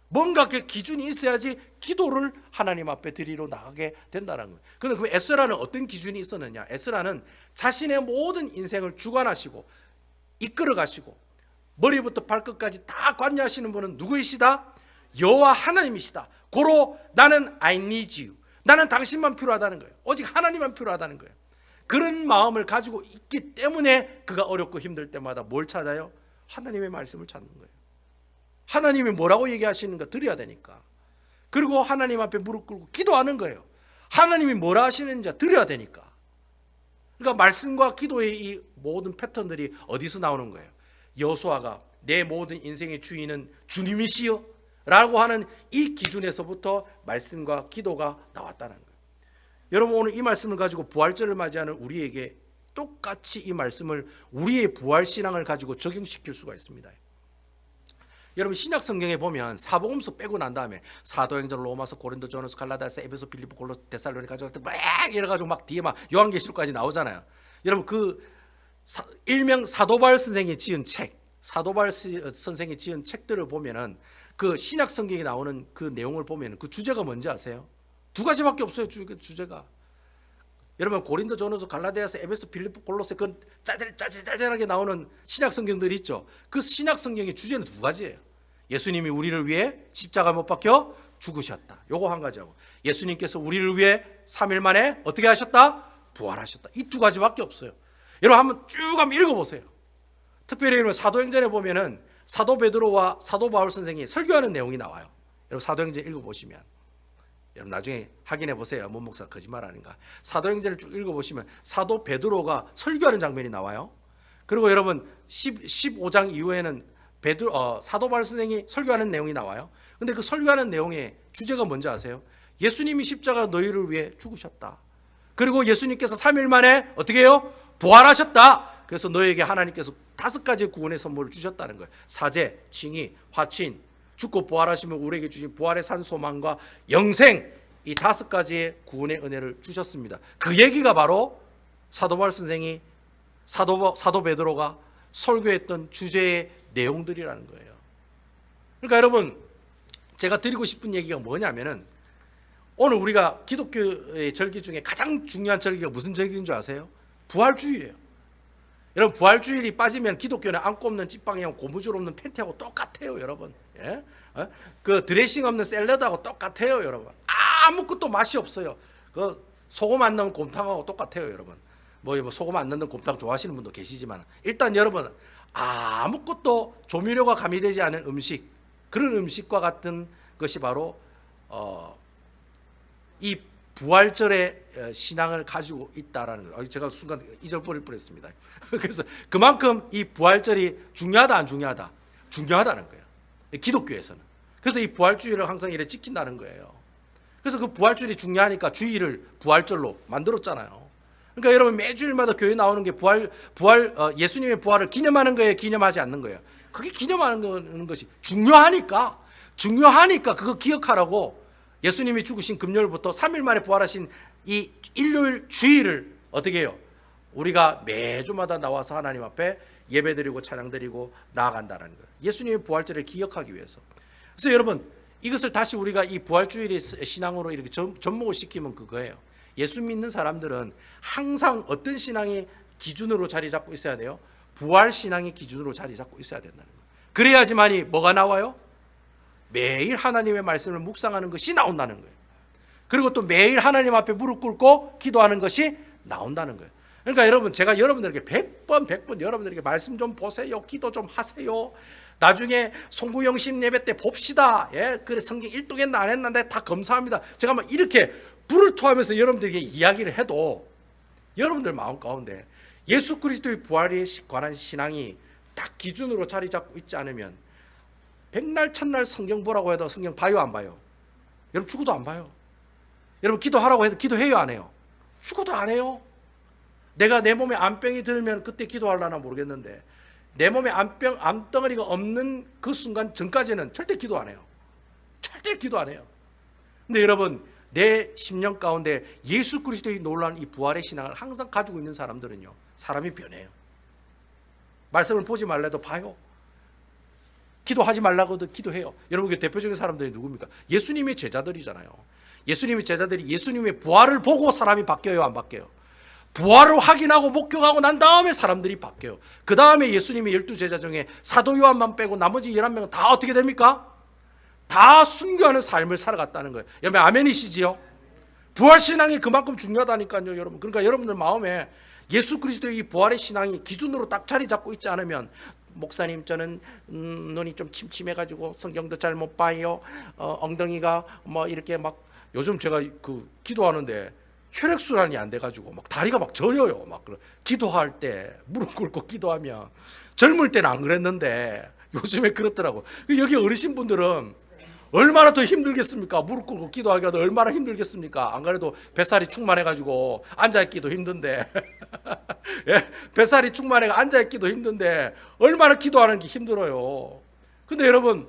뭔가 그 기준이 있어야지 기도를 하나님 앞에 드리러 나가게 된다는 거예요. 그런데 그 에스라는 어떤 기준이 있었느냐? 에스라는 자신의 모든 인생을 주관하시고 이끌어 가시고 머리부터 발끝까지 다 관여하시는 분은 누구이시다? 여호와 하나님이시다. 고로 나는 I need you. 나는 당신만 필요하다는 거예요. 오직 하나님만 필요하다는 거예요. 그런 마음을 가지고 있기 때문에 그가 어렵고 힘들 때마다 뭘 찾아요? 하나님의 말씀을 찾는 거예요. 하나님이 뭐라고 얘기하시는가 들어야 되니까. 그리고 하나님 앞에 무릎 꿇고 기도하는 거예요. 하나님이 뭐라 하시는지 들어야 되니까. 그러니까 말씀과 기도의 이 모든 패턴들이 어디서 나오는 거예요? 여호수아가 내 모든 인생의 주인은 주님이시여 라고 하는 이 기준에서부터 말씀과 기도가 나왔다는 거예요. 여러분, 오늘 이 말씀을 가지고 부활절을 맞이하는 우리에게 똑같이 이 말씀을 우리의 부활신앙을 가지고 적용시킬 수가 있습니다. 여러분, 신약 성경에 보면 사복음서 빼고 난 다음에 사도행전, 로마서, 고린도, 전후서, 갈라디아서, 에베소, 빌립보, 골로새, 데살로니가 막 이래가지고 막 뒤에 막 요한계시록까지 나오잖아요. 여러분, 그 일명 사도바울 선생이 지은 책, 사도바울 선생이 지은 책들을 보면은 그 신약 성경에 나오는 그 내용을 보면은 그 주제가 뭔지 아세요? 두 가지밖에 없어요. 주제가. 여러분, 고린도, 전후서, 갈라디아서, 에베소, 빌립보, 골로새 그 짜잘짜잘하게 나오는 신약 성경들이 있죠. 그 신약 성경의 주제는 두 가지예요. 예수님이 우리를 위해 십자가 못 박혀 죽으셨다. 요거 한 가지하고, 예수님께서 우리를 위해 3일 만에 어떻게 하셨다? 부활하셨다. 이 두 가지밖에 없어요. 여러분, 한번 쭉 한번 읽어보세요. 특별히 여러분, 사도행전에 보면은 사도 베드로와 사도 바울 선생이 설교하는 내용이 나와요. 여러분, 사도행전 읽어보시면, 여러분 나중에 확인해 보세요. 문 목사 거짓말 아닌가. 사도행전을 쭉 읽어보시면 사도 베드로가 설교하는 장면이 나와요. 그리고 여러분 15장 이후에는 사도 바울 선생이 설교하는 내용이 나와요. 근데 그 설교하는 내용의 주제가 뭔지 아세요? 예수님이 십자가 너희를 위해 죽으셨다. 그리고 예수님께서 3일 만에 어떻게 해요? 부활하셨다. 그래서 너에게 하나님께서 5가지의 구원의 선물을 주셨다는 거예요. 사제, 칭의, 화친, 죽고 부활하시면 우리에게 주신 부활의 산 소망과 영생, 이 5가지의 구원의 은혜를 주셨습니다. 그 얘기가 바로 사도 바울 선생이 사도 베드로가 설교했던 주제의 내용들이라는 거예요. 그러니까 여러분, 제가 드리고 싶은 얘기가 뭐냐면은, 오늘 우리가 기독교의 절기 중에 가장 중요한 절기가 무슨 절기인 줄 아세요? 부활주일이에요. 여러분, 부활주일이 빠지면 기독교는 안고 없는 찐빵이하고 고무줄 없는 팬티하고 똑같아요, 여러분. 예? 그 드레싱 없는 샐러드하고 똑같아요, 여러분. 아무것도 맛이 없어요. 그 소금 안 넣은 곰탕하고 똑같아요, 여러분. 뭐 소금 안 넣는 곰탕 좋아하시는 분도 계시지만, 일단 여러분, 아무것도 조미료가 가미되지 않은 음식, 그런 음식과 같은 것이 바로 이 부활절의 신앙을 가지고 있다라는 거예요. 제가 순간 잊어버릴 뻔했습니다. 그래서 그만큼 이 부활절이 중요하다 안 중요하다? 중요하다는 거예요, 기독교에서는. 그래서 이 부활주의를 항상 이렇게 지킨다는 거예요. 그래서 그 부활절이 중요하니까 주일을 부활절로 만들었잖아요. 그러니까 여러분 매주일마다 교회 나오는 게 예수님의 부활을 기념하는 거예요, 기념하지 않는 거예요? 그게 기념하는 것이 중요하니까 그거 기억하라고 예수님이 죽으신 금요일부터 3일 만에 부활하신 이 일요일 주일을 어떻게 해요? 우리가 매주마다 나와서 하나님 앞에 예배드리고 찬양드리고 나아간다는 거예요. 예수님의 부활절을 기억하기 위해서. 그래서 여러분 이것을 다시 우리가 이 부활주일의 신앙으로 이렇게 접목을 시키면 그거예요. 예수 믿는 사람들은 항상 어떤 신앙이 기준으로 자리 잡고 있어야 돼요? 부활 신앙이 기준으로 자리 잡고 있어야 된다는 거예요. 그래야지만이 뭐가 나와요? 매일 하나님의 말씀을 묵상하는 것이 나온다는 거예요. 그리고 또 매일 하나님 앞에 무릎 꿇고 기도하는 것이 나온다는 거예요. 그러니까 여러분 제가 여러분들에게 100번 여러분들에게 말씀 좀 보세요. 기도 좀 하세요. 나중에 송구영신 예배 때 봅시다. 예, 그래 성경 일독했나 안 했는데 다 검사합니다. 제가 막 이렇게 불을 토하면서 여러분들에게 이야기를 해도 여러분들 마음 가운데 예수 그리스도의 부활에 관한 신앙이 딱 기준으로 자리 잡고 있지 않으면 백날 첫날 성경 보라고 해도 성경 봐요 안 봐요? 여러분 죽어도 안 봐요. 여러분 기도하라고 해도 기도해요 안 해요? 죽어도 안 해요. 내가 내 몸에 암병이 들면 그때 기도하려나 모르겠는데 내 몸에 암덩어리가 없는 그 순간 전까지는 절대 기도 안 해요. 절대 기도 안 해요. 근데 여러분 내 심령 가운데 예수 그리스도의 놀라운 이 부활의 신앙을 항상 가지고 있는 사람들은요 사람이 변해요. 말씀을 보지 말래도 봐요. 기도하지 말라고도 기도해요. 여러분 그 대표적인 사람들이 누굽니까? 예수님의 제자들이잖아요. 예수님의 제자들이 예수님의 부활을 보고 사람이 바뀌어요 안 바뀌어요? 부활을 확인하고 목격하고 난 다음에 사람들이 바뀌어요. 그 다음에 예수님의 12제자 중에 사도 요한만 빼고 나머지 11명은 다 어떻게 됩니까? 다 순교하는 삶을 살아갔다는 거예요. 여러분 아멘이시지요? 부활신앙이 그만큼 중요하다니까요 여러분. 그러니까 여러분들 마음에 예수 그리스도의 이 부활의 신앙이 기준으로 딱 자리 잡고 있지 않으면 목사님 저는 눈이 좀 침침해가지고 성경도 잘 못 봐요. 엉덩이가 뭐 이렇게 막 요즘 제가 그 기도하는데 혈액순환이 안 돼가지고 막 다리가 막 저려요. 막 기도할 때 무릎 꿇고 기도하면 젊을 때는 안 그랬는데 요즘에 그렇더라고. 여기 어르신 분들은 얼마나 더 힘들겠습니까? 무릎 꿇고 기도하기가 얼마나 힘들겠습니까? 안 그래도 뱃살이 충만해가지고 앉아있기도 힘든데 예? 뱃살이 충만해가 앉아있기도 힘든데 얼마나 기도하는 게 힘들어요. 근데 여러분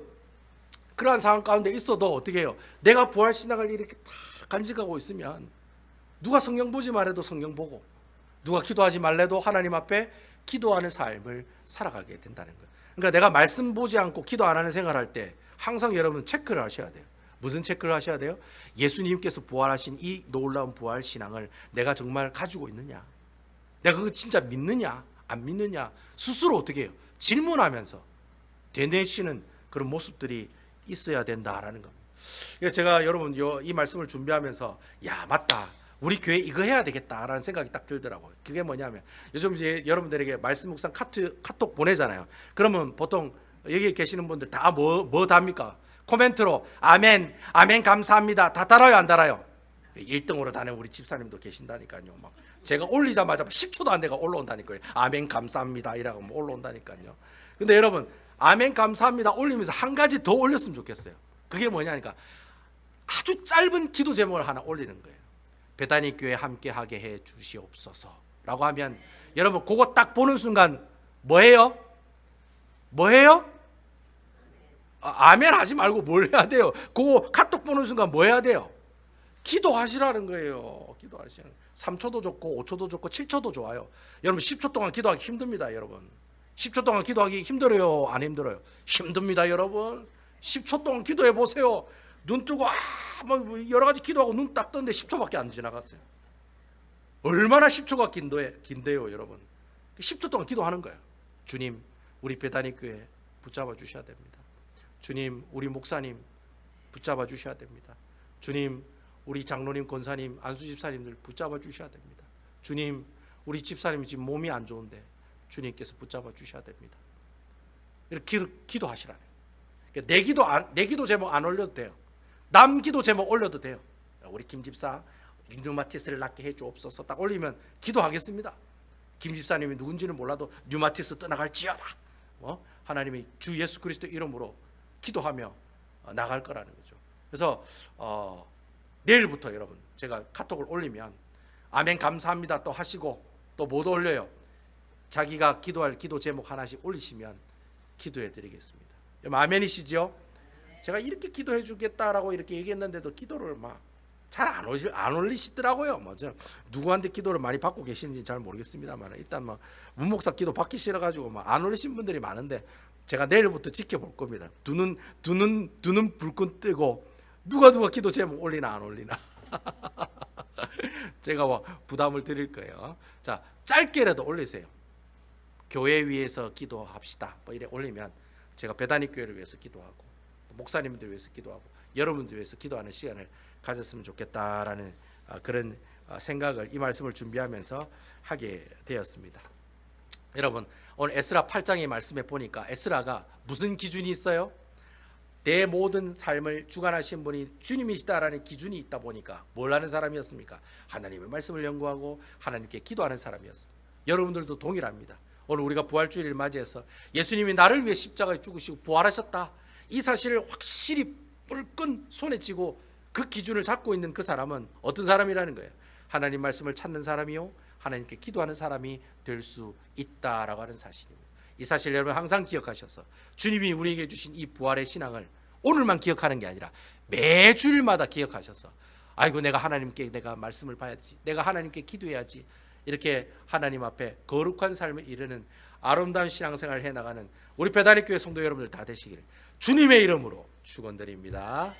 그러한 상황 가운데 있어도 어떻게 해요? 내가 부활신앙을 이렇게 다 간직하고 있으면 누가 성경 보지 말아도 성경 보고 누가 기도하지 말래도 하나님 앞에 기도하는 삶을 살아가게 된다는 거예요. 그러니까 내가 말씀 보지 않고 기도 안 하는 생활할 때 항상 여러분 체크를 하셔야 돼요. 무슨 체크를 하셔야 돼요? 예수님께서 부활하신 이 놀라운 부활 신앙을 내가 정말 가지고 있느냐, 내가 그거 진짜 믿느냐 안 믿느냐 스스로 어떻게 해요? 질문하면서 되뇌시는 그런 모습들이 있어야 된다라는 겁니다. 그러니까 제가 여러분 이 말씀을 준비하면서 야 맞다 우리 교회 이거 해야 되겠다라는 생각이 딱 들더라고요. 그게 뭐냐면 요즘 이제 여러분들에게 말씀 묵상 카톡 보내잖아요. 그러면 보통 여기 계시는 분들 다 뭐 답니까? 코멘트로 아멘, 아멘 감사합니다. 다 달아요 안 달아요? 1등으로 다는 우리 집사님도 계신다니까요. 막 제가 올리자마자 10초도 안 돼가 올라온다니까요. 아멘 감사합니다 이라고 올라온다니까요. 근데 여러분 아멘 감사합니다 올리면서 한 가지 더 올렸으면 좋겠어요. 그게 뭐냐니까 아주 짧은 기도 제목을 하나 올리는 거예요. 베다니 교회 함께하게 해 주시옵소서 라고 하면 여러분 그거 딱 보는 순간 뭐해요? 뭐해요? 아멘 하지 말고 뭘 해야 돼요? 그거 카톡 보는 순간 뭐 해야 돼요? 기도하시라는 거예요. 기도하시라는 3초도 좋고 5초도 좋고 7초도 좋아요. 여러분 10초 동안 기도하기 힘듭니다. 여러분 10초 동안 기도하기 힘들어요? 안 힘들어요? 힘듭니다. 여러분 10초 동안 기도해 보세요. 눈 뜨고 뭐 여러 가지 기도하고 눈 딱 떴는데 10초밖에 안 지나갔어요. 얼마나 10초가 긴데요 여러분. 10초 동안 기도하는 거예요. 주님 우리 베다니 교회 붙잡아 주셔야 됩니다. 주님 우리 목사님 붙잡아 주셔야 됩니다. 주님 우리 장로님 권사님 안수 집사님들 붙잡아 주셔야 됩니다. 주님 우리 집사님이 지금 몸이 안 좋은데 주님께서 붙잡아 주셔야 됩니다. 이렇게 기도하시라네요. 내 기도 제목 안 올려도 돼요. 남 기도 제목 올려도 돼요. 우리 김 집사 류마티스를 낫게 해주옵소서 딱 올리면 기도하겠습니다. 김 집사님이 누군지는 몰라도 류마티스 떠나갈지어다. 하나님이 주 예수 그리스도 이름으로 기도하며 나갈 거라는 거죠. 그래서 내일부터 여러분 제가 카톡을 올리면 아멘 감사합니다 또 하시고 또 못 올려요. 자기가 기도할 기도 제목 하나씩 올리시면 기도해 드리겠습니다. 여러분 아멘이시죠? 제가 이렇게 기도해 주겠다라고 이렇게 얘기했는데도 기도를 막 잘 안 올리시더라고요. 맞아. 누구한테 기도를 많이 받고 계시는지 잘 모르겠습니다만 일단 막 문목사 기도 받기 싫어가지고 막 안 올리신 분들이 많은데 제가 내일부터 지켜볼 겁니다. 두 눈 불끈 뜨고 누가 기도 제목 올리나 안 올리나 제가 뭐 부담을 드릴 거예요. 자, 짧게라도 올리세요. 교회 위해서 기도합시다. 뭐 이래 올리면 제가 배단위 교회를 위해서 기도하고 목사님들 위해서 기도하고 여러분들 위해서 기도하는 시간을 가졌으면 좋겠다라는 그런 생각을 이 말씀을 준비하면서 하게 되었습니다. 여러분 오늘 에스라 8장의 말씀에 보니까 에스라가 무슨 기준이 있어요? 내 모든 삶을 주관하신 분이 주님이시다라는 기준이 있다 보니까 뭘 하는 사람이었습니까? 하나님의 말씀을 연구하고 하나님께 기도하는 사람이었습니다. 여러분들도 동일합니다. 오늘 우리가 부활주일을 맞이해서 예수님이 나를 위해 십자가에 죽으시고 부활하셨다 이 사실을 확실히 뿔끈 손에 쥐고 그 기준을 잡고 있는 그 사람은 어떤 사람이라는 거예요? 하나님 말씀을 찾는 사람이요 하나님께 기도하는 사람이 될 수 있다라고 하는 사실입니다. 이 사실 여러분 항상 기억하셔서 주님이 우리에게 주신 이 부활의 신앙을 오늘만 기억하는 게 아니라 매주일마다 기억하셔서 아이고 내가 하나님께 내가 말씀을 봐야지 내가 하나님께 기도해야지 이렇게 하나님 앞에 거룩한 삶을 이루는 아름다운 신앙생활을 해나가는 우리 배단위 교회 성도 여러분들 다 되시기를 주님의 이름으로 축원드립니다.